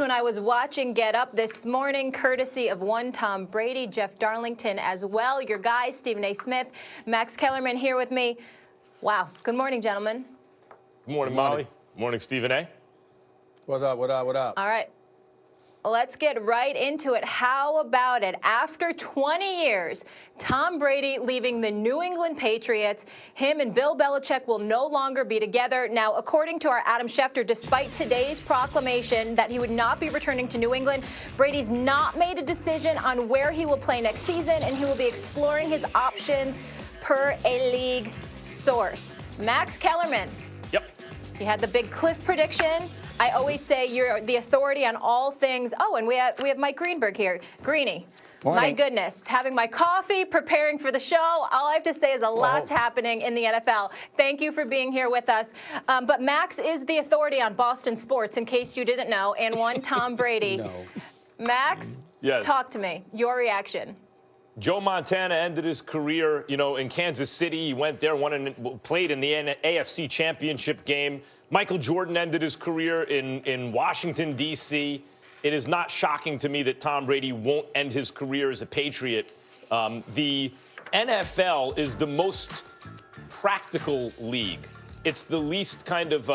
when I was watching Get Up this morning, courtesy of one Tom Brady, Jeff Darlington as well. Your guys, Stephen A. Smith, Max Kellerman here with me. Wow. Good morning, gentlemen. Good morning, Molly. Morning, Stephen A. What's up, what up, what up? All right. Let's get right into it. How about it? After 20 years, Tom Brady leaving the New England Patriots, him and Bill Belichick will no longer be together. Now, according to our Adam Schefter, despite today's proclamation that he would not be returning to New England, Brady's not made a decision on where he will play next season, and he will be exploring his options per a league source. Max Kellerman. Yep. You had the big cliff prediction. I always say you're the authority on all things. Oh, and we have Mike Greenberg here. Greeny. Morning. My goodness, having my coffee, preparing for the show. All I have to say is a lot's happening in the NFL. Thank you for being here with us. But Max is the authority on Boston sports, in case you didn't know, and one Tom Brady. No. Max, Yes. talk to me. Your reaction. Joe Montana ended his career, in Kansas City. He went there, played in the AFC Championship game. Michael Jordan ended his career in Washington, D.C. It is not shocking to me that Tom Brady won't end his career as a Patriot. The NFL is the most practical league. It's the least kind of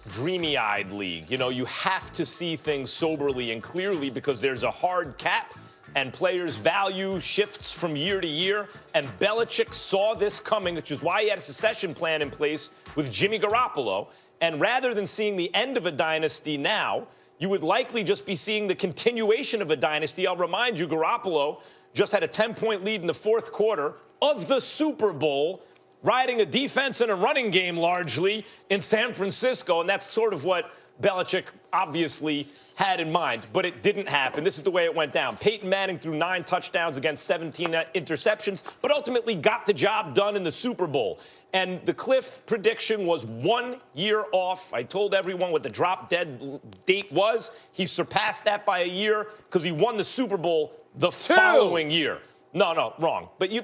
dreamy-eyed league. You have to see things soberly and clearly because there's a hard cap and players' value shifts from year to year. And Belichick saw this coming, which is why he had a succession plan in place with Jimmy Garoppolo. And rather than seeing the end of a dynasty now, you would likely just be seeing the continuation of a dynasty. I'll remind you, Garoppolo just had a 10-point lead in the fourth quarter of the Super Bowl, riding a defense and a running game largely in San Francisco. And that's sort of what Belichick obviously had in mind, but it didn't happen. This is the way it went down. Peyton Manning threw 9 touchdowns against 17 interceptions, but ultimately got the job done in the Super Bowl. And the cliff prediction was 1 year off. I told everyone what the drop-dead date was. He surpassed that by a year because he won the Super Bowl the following year. No, wrong. But you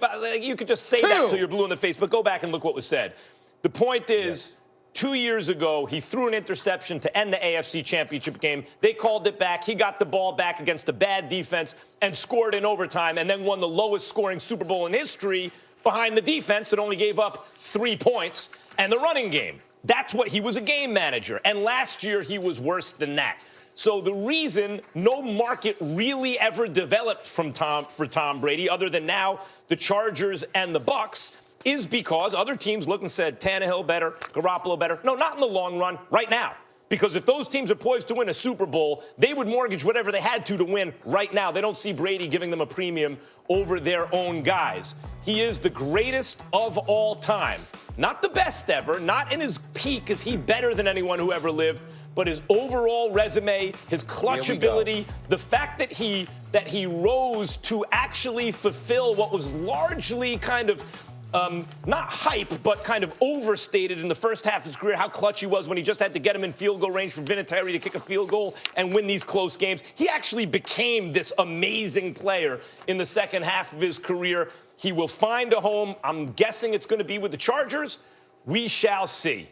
could just say that till you're blue in the face, but go back and look what was said. The point is, 2 years ago, he threw an interception to end the AFC Championship game. They called it back. He got the ball back against a bad defense and scored in overtime and then won the lowest scoring Super Bowl in history behind the defense that only gave up 3 points and the running game. That's what he was, a game manager. And last year, he was worse than that. So the reason no market really ever developed for Tom Brady, other than now the Chargers and the Bucs, is because other teams looked and said, Tannehill better, Garoppolo better. No, not in the long run, right now. Because if those teams are poised to win a Super Bowl, they would mortgage whatever they had to win right now. They don't see Brady giving them a premium over their own guys. He is the greatest of all time. Not the best ever, not in his peak is he better than anyone who ever lived, but his overall resume, his clutch ability, the fact that he rose to actually fulfill what was largely kind of not hype, but kind of overstated in the first half of his career, how clutch he was when he just had to get him in field goal range for Vinatieri to kick a field goal and win these close games. He actually became this amazing player in the second half of his career. He will find a home. I'm guessing it's going to be with the Chargers. We shall see.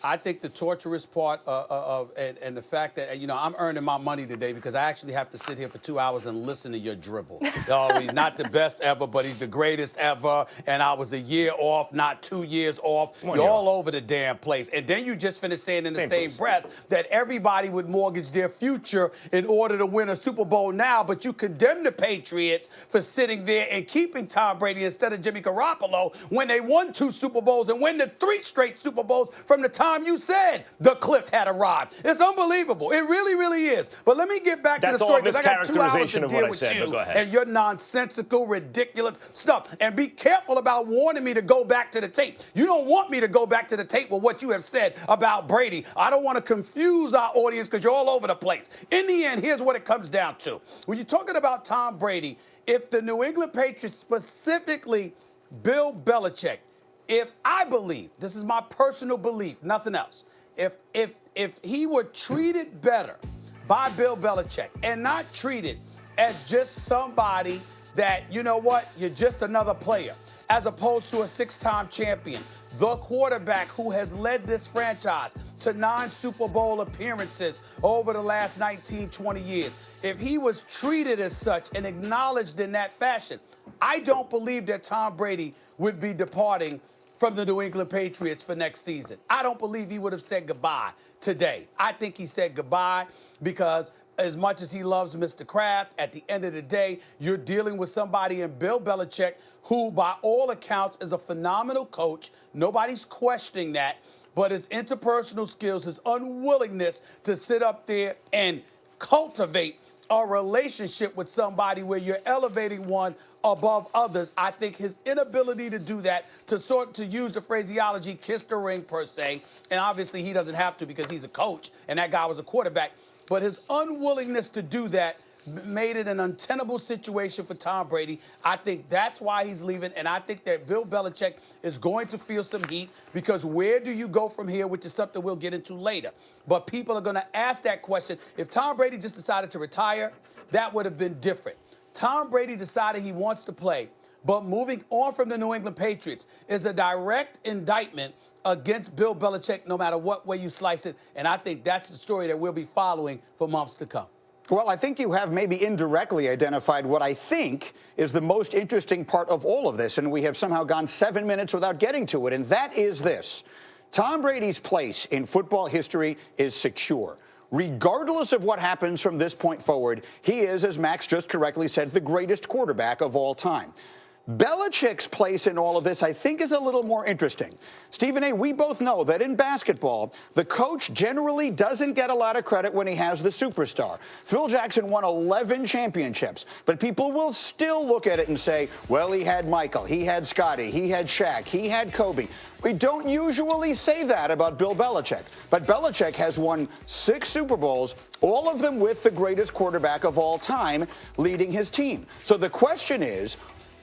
I think the torturous part and the fact that, I'm earning my money today because I actually have to sit here for 2 hours and listen to your drivel. He's not the best ever, but he's the greatest ever. And I was a year off, not 2 years off. You're all over the damn place. And then you just finished saying in the same breath that everybody would mortgage their future in order to win a Super Bowl now, but you condemn the Patriots for sitting there and keeping Tom Brady instead of Jimmy Garoppolo when they won 2 Super Bowls and win the 3 straight Super Bowls from the time you said the cliff had arrived. It's unbelievable. It really, really is. But let me get back to the story because I got 2 hours to deal with you and your nonsensical, ridiculous stuff. And be careful about warning me to go back to the tape. You don't want me to go back to the tape with what you have said about Brady. I don't want to confuse our audience because you're all over the place. In the end, here's what it comes down to. When you're talking about Tom Brady, if the New England Patriots, specifically Bill Belichick, if I believe, this is my personal belief, nothing else, if he were treated better by Bill Belichick and not treated as just somebody that, you're just another player, as opposed to a 6-time champion, the quarterback who has led this franchise to 9 Super Bowl appearances over the last 19, 20 years, if he was treated as such and acknowledged in that fashion, I don't believe that Tom Brady would be departing from the New England Patriots for next season. I don't believe he would have said goodbye today. I think he said goodbye because as much as he loves Mr. Kraft, at the end of the day, you're dealing with somebody in Bill Belichick who, by all accounts, is a phenomenal coach. Nobody's questioning that. But his interpersonal skills, his unwillingness to sit up there and cultivate a relationship with somebody where you're elevating one above others. I think his inability to do that, to use the phraseology, kiss the ring per se, and obviously he doesn't have to because he's a coach and that guy was a quarterback, but his unwillingness to do that made it an untenable situation for Tom Brady. I think that's why he's leaving, and I think that Bill Belichick is going to feel some heat because where do you go from here, which is something we'll get into later. But people are going to ask that question. If Tom Brady just decided to retire, that would have been different. Tom Brady decided he wants to play, but moving on from the New England Patriots is a direct indictment against Bill Belichick, no matter what way you slice it, and I think that's the story that we'll be following for months to come. Well, I think you have maybe indirectly identified what I think is the most interesting part of all of this, and we have somehow gone 7 minutes without getting to it, and that is this. Tom Brady's place in football history is secure. Regardless of what happens from this point forward, he is, as Max just correctly said, the greatest quarterback of all time. Belichick's place in all of this, I think, is a little more interesting. Stephen A., we both know that in basketball, the coach generally doesn't get a lot of credit when he has the superstar. Phil Jackson won 11 championships, but people will still look at it and say, well, he had Michael, he had Scotty, he had Shaq, he had Kobe. We don't usually say that about Bill Belichick, but Belichick has won 6 Super Bowls, all of them with the greatest quarterback of all time leading his team. So the question is,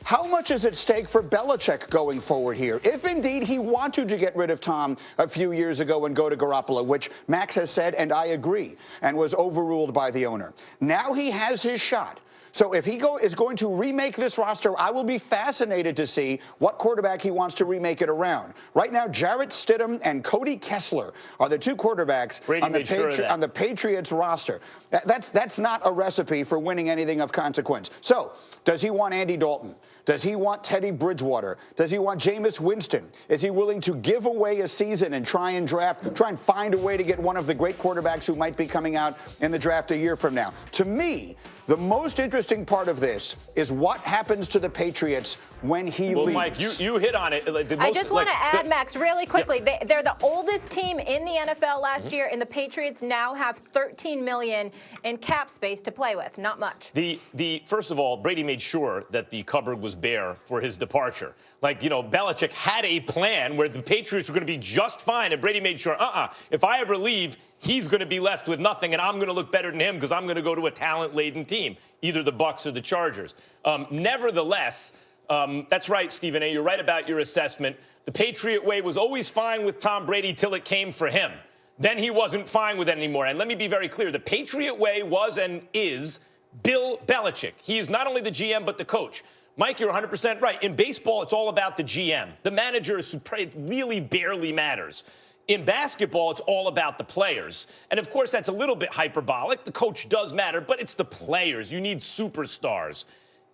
how much is at stake for Belichick going forward here? If indeed he wanted to get rid of Tom a few years ago and go to Garoppolo, which Max has said, and I agree, and was overruled by the owner. Now he has his shot. So if he is going to remake this roster, I will be fascinated to see what quarterback he wants to remake it around. Right now, Jarrett Stidham and Cody Kessler are the 2 quarterbacks on the Patriots roster. That's not a recipe for winning anything of consequence. So does he want Andy Dalton? Does he want Teddy Bridgewater? Does he want Jameis Winston? Is he willing to give away a season and try and find a way to get one of the great quarterbacks who might be coming out in the draft a year from now? To me, the most interesting part of this is what happens to the Patriots when he leaves. Mike, you hit on it. I just want to add, Max, really quickly. Yeah. They're the oldest team in the NFL last year, and the Patriots now have $13 million in cap space to play with. Not much. First of all, Brady made sure that the cupboard was bare for his departure. Belichick had a plan where the Patriots were going to be just fine, and Brady made sure, if I ever leave, he's going to be left with nothing, and I'm going to look better than him because I'm going to go to a talent-laden team, either the Bucs or the Chargers. Nevertheless, that's right, Stephen A. You're right about your assessment. The Patriot way was always fine with Tom Brady till it came for him. Then he wasn't fine with it anymore. And let me be very clear. The Patriot way was and is Bill Belichick. He is not only the GM but the coach. Mike, you're 100% right. In baseball, it's all about the GM. The manager really barely matters. In basketball, it's all about the players. And, of course, that's a little bit hyperbolic. The coach does matter, but it's the players. You need superstars.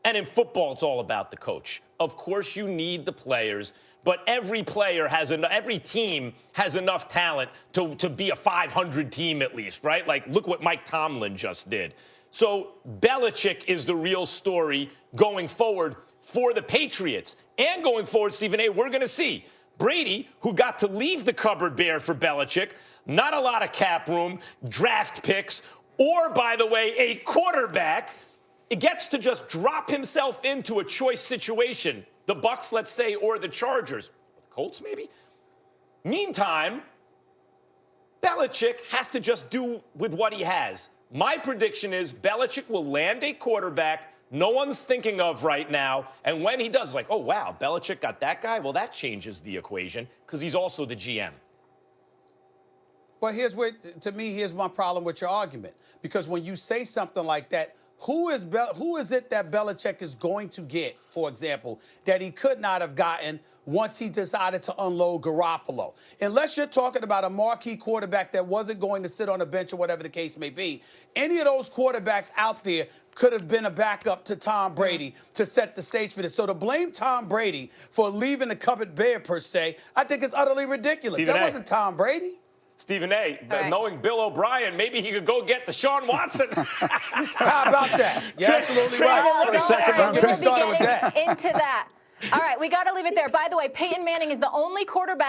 And in football, it's all about the coach. Of course, you need the players, but every team has enough talent to be a 500 team at least, right? Like, look what Mike Tomlin just did. So Belichick is the real story going forward for the Patriots. And going forward, Stephen A., we're going to see Brady, who got to leave the cupboard bare for Belichick, not a lot of cap room, draft picks, or, by the way, a quarterback, it gets to just drop himself into a choice situation. The Bucs, let's say, or the Chargers. The Colts, maybe? Meantime, Belichick has to just do with what he has. My prediction is Belichick will land a quarterback no one's thinking of right now, and when he does, like, oh, wow, Belichick got that guy? Well, that changes the equation because he's also the GM. Well, here's my problem with your argument. Because when you say something like that, who is it that Belichick is going to get, for example, that he could not have gotten once he decided to unload Garoppolo. Unless you're talking about a marquee quarterback that wasn't going to sit on a bench or whatever the case may be, any of those quarterbacks out there could have been a backup to Tom Brady to set the stage for this. So to blame Tom Brady for leaving the cupboard bare, per se, I think is utterly ridiculous. That wasn't Tom Brady. Stephen A., knowing Bill O'Brien, maybe he could go get Deshaun Watson. How about that? You're absolutely right. For a second-round We're pick. going to be getting into that. All right, we got to leave it there. By the way, Peyton Manning is the only quarterback